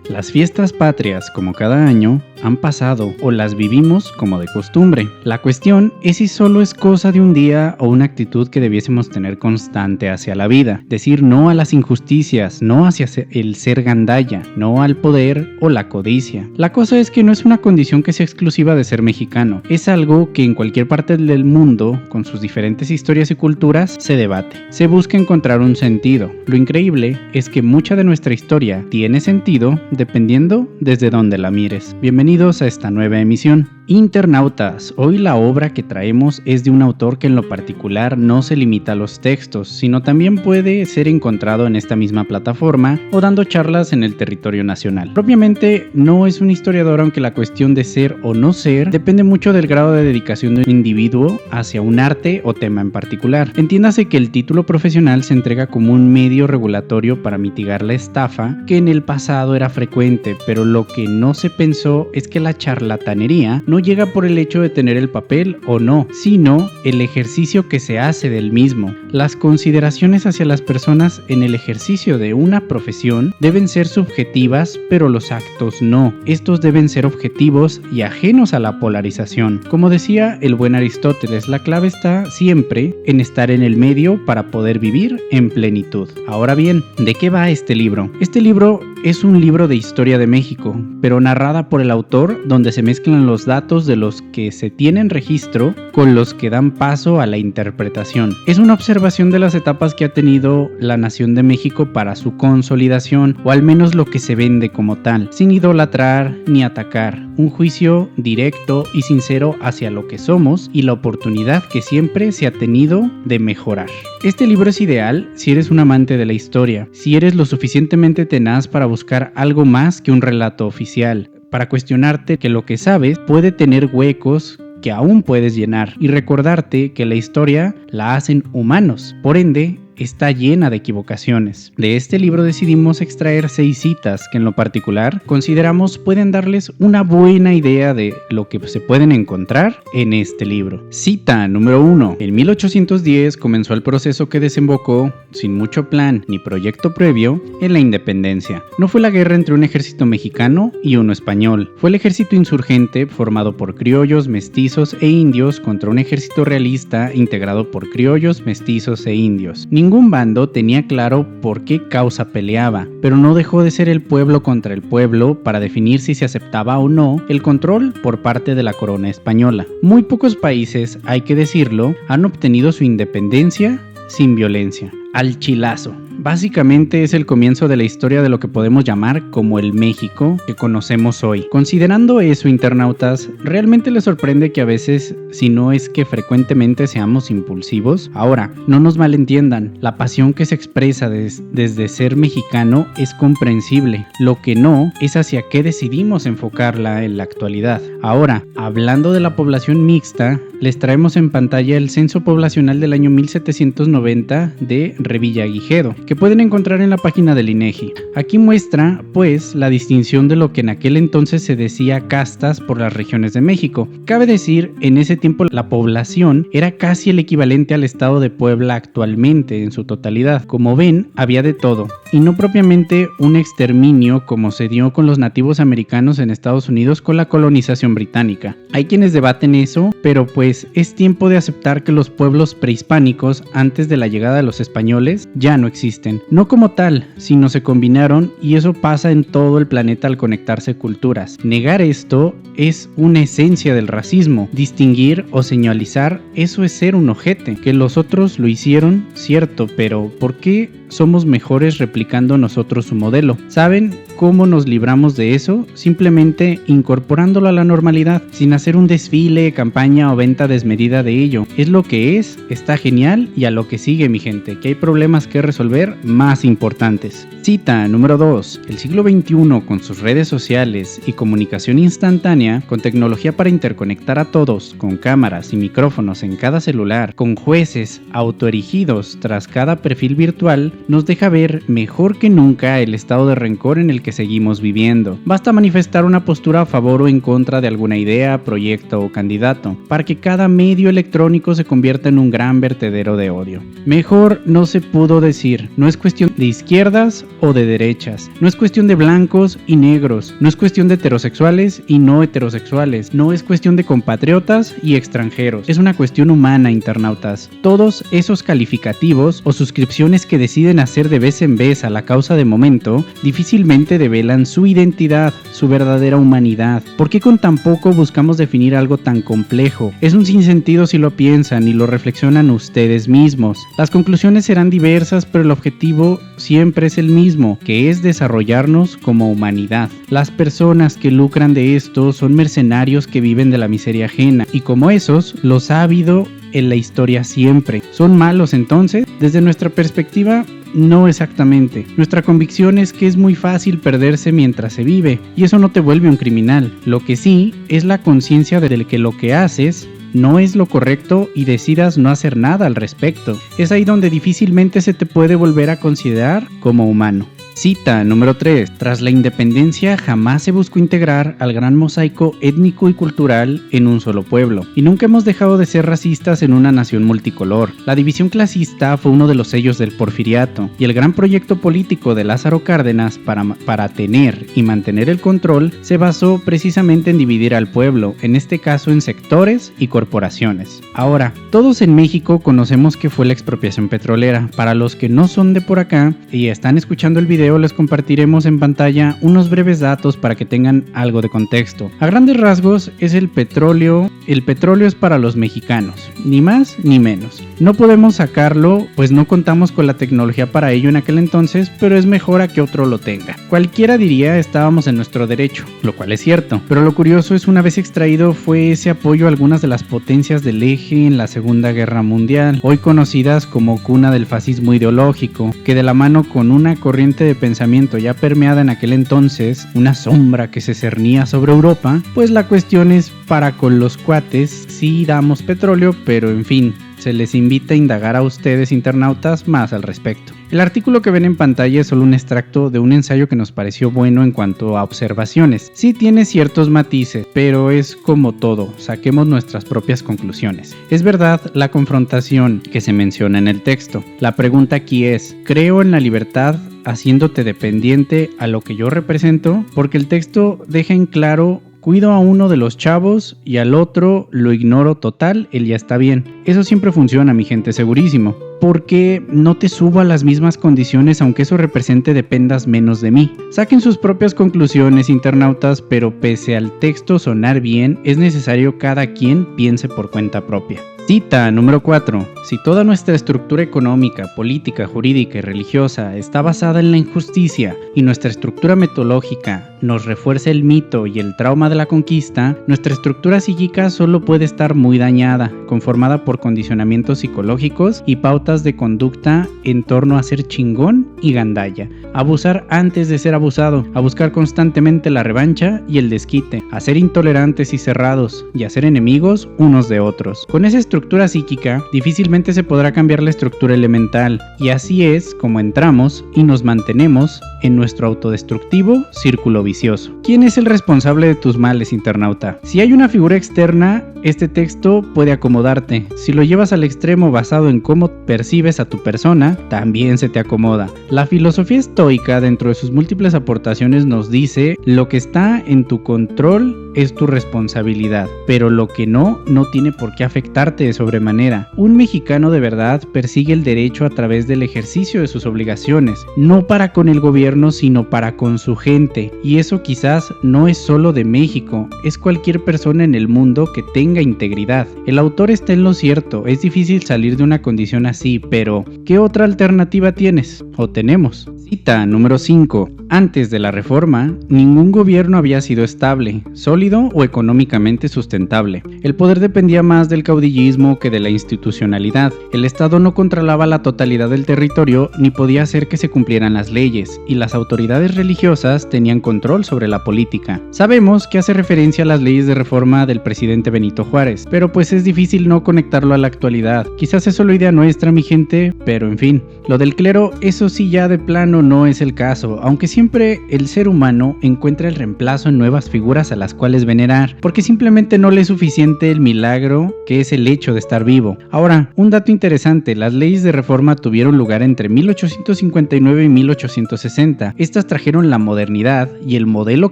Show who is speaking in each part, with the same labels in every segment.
Speaker 1: Las fiestas patrias, como cada año, han pasado o las vivimos como de costumbre. La cuestión es si solo es cosa de un día o una actitud que debiésemos tener constante hacia la vida. Decir no a las injusticias, no hacia el ser gandalla, no al poder o la codicia. La cosa es que no es una condición que sea exclusiva de ser mexicano. Es algo que en cualquier parte del mundo, con sus diferentes historias y culturas, se debate. Se busca encontrar un sentido. Lo increíble es que mucha de nuestra historia tiene sentido dependiendo desde donde la mires. Bienvenidos a esta nueva emisión. Internautas, hoy la obra que traemos es de un autor que en lo particular no se limita a los textos, sino también puede ser encontrado en esta misma plataforma o dando charlas en el territorio nacional. Propiamente no es un historiador, aunque la cuestión de ser o no ser depende mucho del grado de dedicación de un individuo hacia un arte o tema en particular. Entiéndase que el título profesional se entrega como un medio regulatorio para mitigar la estafa que en el pasado era frecuente, pero lo que no se pensó es que la charlatanería no llega por el hecho de tener el papel o no, sino el ejercicio que se hace del mismo. Las consideraciones hacia las personas en el ejercicio de una profesión deben ser subjetivas, pero los actos no. Estos deben ser objetivos y ajenos a la polarización. Como decía el buen Aristóteles, la clave está siempre en estar en el medio para poder vivir en plenitud. Ahora bien, ¿de qué va este libro? Este libro es un libro de historia de México, pero narrada por el autor, donde se mezclan los datos de los que se tienen registro con los que dan paso a la interpretación. Es una observación de las etapas que ha tenido la nación de México para su consolidación, o al menos lo que se vende como tal, sin idolatrar ni atacar. Un juicio directo y sincero hacia lo que somos y la oportunidad que siempre se ha tenido de mejorar. Este libro es ideal si eres un amante de la historia, si eres lo suficientemente tenaz para buscar algo más que un relato oficial, para cuestionarte que lo que sabes puede tener huecos que aún puedes llenar y recordarte que la historia la hacen humanos, por ende está llena de equivocaciones. De este libro decidimos extraer 6 citas que en lo particular consideramos pueden darles una buena idea de lo que se pueden encontrar en este libro. Cita número 1. En 1810 comenzó el proceso que desembocó, sin mucho plan ni proyecto previo, en la independencia. No fue la guerra entre un ejército mexicano y uno español. Fue el ejército insurgente formado por criollos, mestizos e indios contra un ejército realista integrado por criollos, mestizos e indios. Ningún bando tenía claro por qué causa peleaba, pero no dejó de ser el pueblo contra el pueblo para definir si se aceptaba o no el control por parte de la corona española. Muy pocos países, hay que decirlo, han obtenido su independencia sin violencia. Al chilazo. Básicamente es el comienzo de la historia de lo que podemos llamar como el México que conocemos hoy. Considerando eso, internautas, ¿realmente les sorprende que a veces, si no es que frecuentemente seamos impulsivos? Ahora, no nos malentiendan, la pasión que se expresa desde ser mexicano es comprensible. Lo que no es hacia qué decidimos enfocarla en la actualidad. Ahora, hablando de la población mixta, les traemos en pantalla el censo poblacional del año 1790 de Revillagigedo, que pueden encontrar en la página del INEGI. Aquí muestra, pues, la distinción de lo que en aquel entonces se decía castas por las regiones de México. Cabe decir, en ese tiempo la población era casi el equivalente al estado de Puebla actualmente en su totalidad. Como ven, había de todo, y no propiamente un exterminio como se dio con los nativos americanos en Estados Unidos con la colonización británica. Hay quienes debaten eso, pero pues es tiempo de aceptar que los pueblos prehispánicos antes de la llegada de los españoles ya no existen. No como tal, sino se combinaron, y eso pasa en todo el planeta al conectarse culturas. Negar esto es una esencia del racismo. Distinguir o señalizar, eso es ser un ojete. Que los otros lo hicieron, cierto, pero ¿por qué somos mejores replicando nosotros su modelo? ¿Saben cómo nos libramos de eso? Simplemente incorporándolo a la normalidad, sin hacer un desfile, campaña o venta desmedida de ello. Es lo que es, está genial, y a lo que sigue, mi gente, que hay problemas que resolver más importantes. Cita número 2. El siglo XXI, con sus redes sociales y comunicación instantánea, con tecnología para interconectar a todos, con cámaras y micrófonos en cada celular, con jueces autoerigidos tras cada perfil virtual, nos deja ver mejor que nunca el estado de rencor en el que seguimos viviendo. Basta manifestar una postura a favor o en contra de alguna idea, proyecto o candidato, para que cada medio electrónico se convierta en un gran vertedero de odio. Mejor no se pudo decir, no es cuestión de izquierdas o de derechas, no es cuestión de blancos y negros, no es cuestión de heterosexuales y no heterosexuales, no es cuestión de compatriotas y extranjeros, es una cuestión humana, internautas. Todos esos calificativos o suscripciones que deciden hacer de vez en vez a la causa de momento, difícilmente develan su identidad, su verdadera humanidad. ¿Por qué con tan poco buscamos definir algo tan complejo? Es un sinsentido si lo piensan y lo reflexionan ustedes mismos. Las conclusiones serán diversas, pero el objetivo siempre es el mismo, que es desarrollarnos como humanidad. Las personas que lucran de esto son mercenarios que viven de la miseria ajena, y como esos, los ha habido en la historia siempre. ¿Son malos entonces? Desde nuestra perspectiva, no exactamente. Nuestra convicción es que es muy fácil perderse mientras se vive, y eso no te vuelve un criminal. Lo que sí es la conciencia de que lo que haces no es lo correcto y decidas no hacer nada al respecto. Es ahí donde difícilmente se te puede volver a considerar como humano. Cita número 3. Tras la independencia jamás se buscó integrar al gran mosaico étnico y cultural en un solo pueblo, y nunca hemos dejado de ser racistas en una nación multicolor. La división clasista fue uno de los sellos del porfiriato, y el gran proyecto político de Lázaro Cárdenas para tener y mantener el control se basó precisamente en dividir al pueblo, en este caso en sectores y corporaciones. Ahora, todos en México conocemos qué fue la expropiación petrolera. Para los que no son de por acá y están escuchando el video, les compartiremos en pantalla unos breves datos para que tengan algo de contexto. A grandes rasgos es el petróleo es para los mexicanos, ni más ni menos. No podemos sacarlo, pues no contamos con la tecnología para ello en aquel entonces, pero es mejor a que otro lo tenga. Cualquiera diría estábamos en nuestro derecho, lo cual es cierto, pero lo curioso es una vez extraído fue ese apoyo a algunas de las potencias del eje en la Segunda Guerra Mundial, hoy conocidas como cuna del fascismo ideológico, que de la mano con una corriente de pensamiento ya permeada en aquel entonces, una sombra que se cernía sobre Europa, pues la cuestión es para con los cuates sí damos petróleo, pero en fin, se les invita a indagar a ustedes internautas más al respecto. El artículo que ven en pantalla es solo un extracto de un ensayo que nos pareció bueno en cuanto a observaciones. Sí tiene ciertos matices, pero es como todo, saquemos nuestras propias conclusiones. Es verdad la confrontación que se menciona en el texto. La pregunta aquí es, ¿creo en la libertad haciéndote dependiente a lo que yo represento? Porque el texto deja en claro: cuido a uno de los chavos y al otro lo ignoro total, él ya está bien. Eso siempre funciona, mi gente, segurísimo. Porque no te subo a las mismas condiciones aunque eso represente dependas menos de mí. Saquen sus propias conclusiones, internautas, pero pese al texto sonar bien, es necesario cada quien piense por cuenta propia. Cita número 4. Si toda nuestra estructura económica, política, jurídica y religiosa está basada en la injusticia y nuestra estructura metodológica nos refuerza el mito y el trauma de la conquista, nuestra estructura psíquica solo puede estar muy dañada, conformada por condicionamientos psicológicos y pautas de conducta en torno a ser chingón y gandalla, abusar antes de ser abusado, a buscar constantemente la revancha y el desquite, a ser intolerantes y cerrados y a ser enemigos unos de otros. Con esa estructura psíquica, difícilmente se podrá cambiar la estructura elemental, y así es como entramos y nos mantenemos en nuestro autodestructivo círculo vicioso. ¿Quién es el responsable de tus males, internauta? Si hay una figura externa, este texto puede acomodarte. Si lo llevas al extremo basado en cómo percibes a tu persona, también se te acomoda. La filosofía estoica, dentro de sus múltiples aportaciones, nos dice: lo que está en tu control es tu responsabilidad, pero lo que no tiene por qué afectarte de sobremanera. Un mexicano de verdad persigue el derecho a través del ejercicio de sus obligaciones, no para con el gobierno, sino para con su gente, y eso quizás no es solo de México, es cualquier persona en el mundo que tenga integridad. El autor está en lo cierto, es difícil salir de una condición así, pero ¿qué otra alternativa tienes? ¿O tenemos? Cita número 5. Antes de la reforma, ningún gobierno había sido estable, sólido sólido o económicamente sustentable. El poder dependía más del caudillismo que de la institucionalidad. El Estado no controlaba la totalidad del territorio ni podía hacer que se cumplieran las leyes, y las autoridades religiosas tenían control sobre la política. Sabemos que hace referencia a las leyes de reforma del presidente Benito Juárez, pero pues es difícil no conectarlo a la actualidad. Quizás es solo idea nuestra, mi gente, pero en fin. Lo del clero, eso sí ya de plano no es el caso, aunque siempre el ser humano encuentra el reemplazo en nuevas figuras a las cuales venerar, porque simplemente no le es suficiente el milagro que es el hecho de estar vivo. Ahora, un dato interesante, las leyes de reforma tuvieron lugar entre 1859 y 1860. Estas trajeron la modernidad y el modelo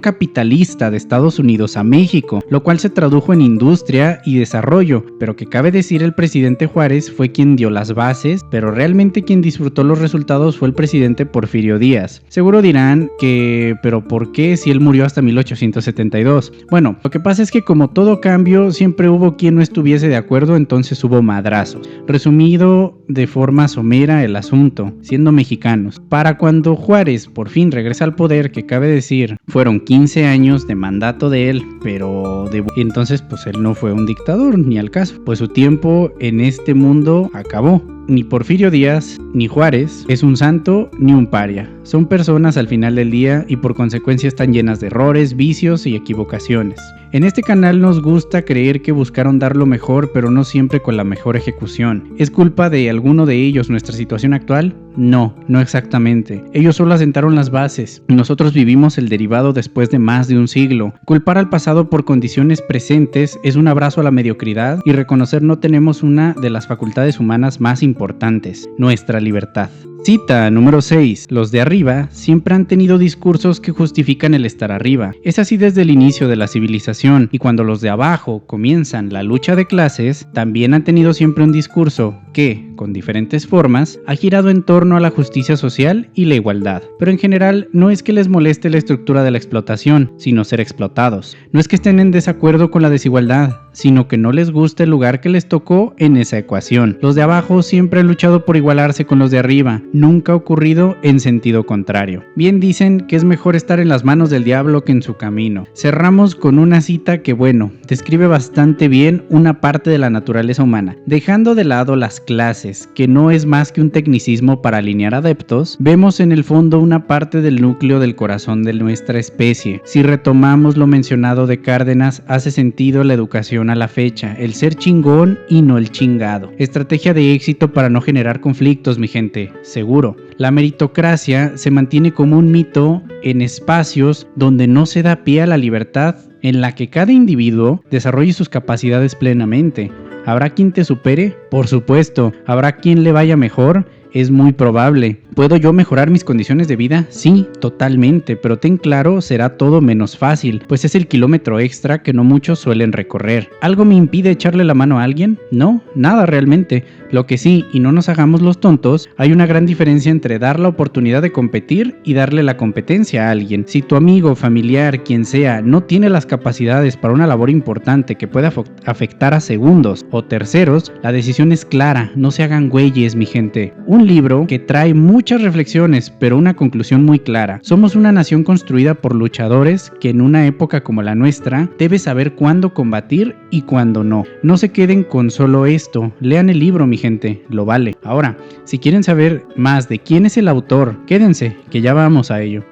Speaker 1: capitalista de Estados Unidos a México, lo cual se tradujo en industria y desarrollo, pero que cabe decir el presidente Juárez fue quien dio las bases, pero realmente quien disfrutó los resultados fue el presidente Porfirio Díaz. Seguro dirán que, pero ¿por qué si él murió hasta 1872? Bueno, lo que pasa es que como todo cambio, siempre hubo quien no estuviese de acuerdo, entonces hubo madrazos. Resumido de forma somera el asunto, siendo mexicanos. Para cuando Juárez por fin regresa al poder, que cabe decir, fueron 15 años de mandato de él, pero entonces pues él no fue un dictador, ni al caso, pues su tiempo en este mundo acabó. Ni Porfirio Díaz, ni Juárez es un santo ni un paria. Son personas al final del día y por consecuencia están llenas de errores, vicios y equivocaciones. En este canal nos gusta creer que buscaron dar lo mejor, pero no siempre con la mejor ejecución. ¿Es culpa de alguno de ellos nuestra situación actual? No, no exactamente. Ellos solo asentaron las bases. Nosotros vivimos el derivado después de más de un siglo. Culpar al pasado por condiciones presentes es un abrazo a la mediocridad y reconocer no tenemos una de las facultades humanas más importantes, nuestra libertad. Cita número 6. Los de arriba siempre han tenido discursos que justifican el estar arriba. Es así desde el inicio de la civilización, y cuando los de abajo comienzan la lucha de clases, también han tenido siempre un discurso que, con diferentes formas, ha girado en torno a la justicia social y la igualdad. Pero en general no es que les moleste la estructura de la explotación, sino ser explotados. No es que estén en desacuerdo con la desigualdad, sino que no les gusta el lugar que les tocó en esa ecuación. Los de abajo siempre han luchado por igualarse con los de arriba, nunca ha ocurrido en sentido contrario. Bien dicen que es mejor estar en las manos del diablo que en su camino. Cerramos con una cita que, bueno, describe bastante bien una parte de la naturaleza humana. Dejando de lado las clases, que no es más que un tecnicismo para alinear adeptos, vemos en el fondo una parte del núcleo del corazón de nuestra especie. Si retomamos lo mencionado de Cárdenas, hace sentido la educación a la fecha, el ser chingón y no el chingado. Estrategia de éxito para no generar conflictos, mi gente, seguro. La meritocracia se mantiene como un mito en espacios donde no se da pie a la libertad, en la que cada individuo desarrolle sus capacidades plenamente. ¿Habrá quien te supere? Por supuesto. ¿Habrá quien le vaya mejor? Es muy probable. ¿Puedo yo mejorar mis condiciones de vida? Sí, totalmente, pero ten claro, será todo menos fácil, pues es el kilómetro extra que no muchos suelen recorrer. ¿Algo me impide echarle la mano a alguien? No, nada realmente. Lo que sí, y no nos hagamos los tontos, hay una gran diferencia entre dar la oportunidad de competir y darle la competencia a alguien. Si tu amigo, familiar, quien sea, no tiene las capacidades para una labor importante que pueda afectar a segundos o terceros, la decisión es clara, no se hagan güeyes, mi gente. Un libro que trae muchas reflexiones, pero una conclusión muy clara. Somos una nación construida por luchadores que en una época como la nuestra debe saber cuándo combatir y cuándo no. No se queden con solo esto, lean el libro, mi gente, lo vale. Ahora, si quieren saber más de quién es el autor, quédense, que ya vamos a ello.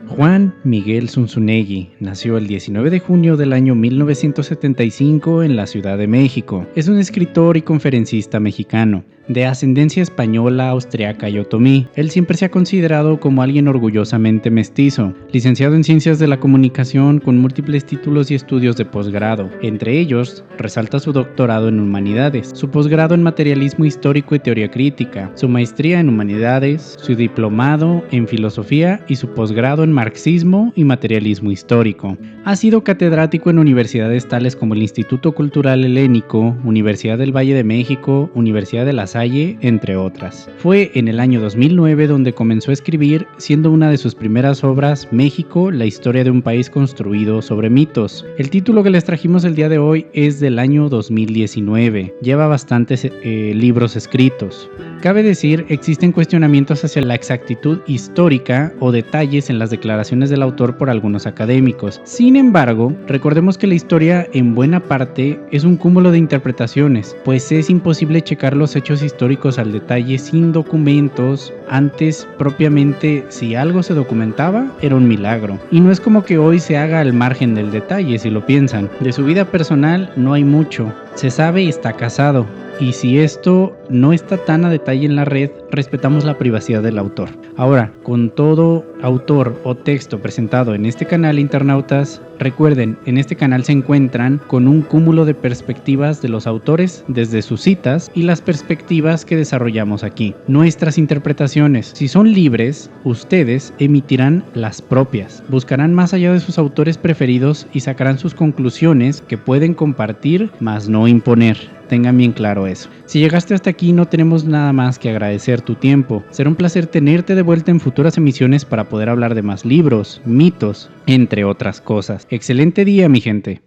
Speaker 1: Juan Miguel Zunzunegui nació el 19 de junio del año 1975 en la Ciudad de México. Es un escritor y conferencista mexicano. De ascendencia española, austriaca y otomí, él siempre se ha considerado como alguien orgullosamente mestizo. Licenciado en Ciencias de la Comunicación con múltiples títulos y estudios de posgrado. Entre ellos, resalta su doctorado en Humanidades, su posgrado en Materialismo Histórico y Teoría Crítica, su maestría en Humanidades, su diplomado en Filosofía y su posgrado en Marxismo y Materialismo Histórico. Ha sido catedrático en universidades tales como el Instituto Cultural Helénico, Universidad del Valle de México, Universidad de La Salle, entre otras. Fue en el año 2009 donde comenzó a escribir, siendo una de sus primeras obras México, la historia de un país construido sobre mitos. El título que les trajimos el día de hoy es del año 2019. Lleva bastantes libros escritos. Cabe decir, existen cuestionamientos hacia la exactitud histórica o detalles en las declaraciones del autor por algunos académicos. Sin embargo, recordemos que la historia en buena parte es un cúmulo de interpretaciones, pues es imposible checar los hechos históricos al detalle sin documentos. Antes, propiamente, si algo se documentaba, era un milagro. Y no es como que hoy se haga al margen del detalle, si lo piensan. De su vida personal no hay mucho. Se sabe está casado. Y si esto no está tan a detalle en la red, respetamos la privacidad del autor. Ahora, con todo autor o texto presentado en este canal, internautas, recuerden, en este canal se encuentran con un cúmulo de perspectivas de los autores desde sus citas y las perspectivas que desarrollamos aquí. Nuestras interpretaciones, si son libres, ustedes emitirán las propias, buscarán más allá de sus autores preferidos y sacarán sus conclusiones que pueden compartir, mas no imponer. Tengan bien claro eso. Si llegaste hasta aquí, no tenemos nada más que agradecer tu tiempo. Será un placer tenerte de vuelta en futuras emisiones para poder hablar de más libros, mitos, entre otras cosas. Excelente día, mi gente.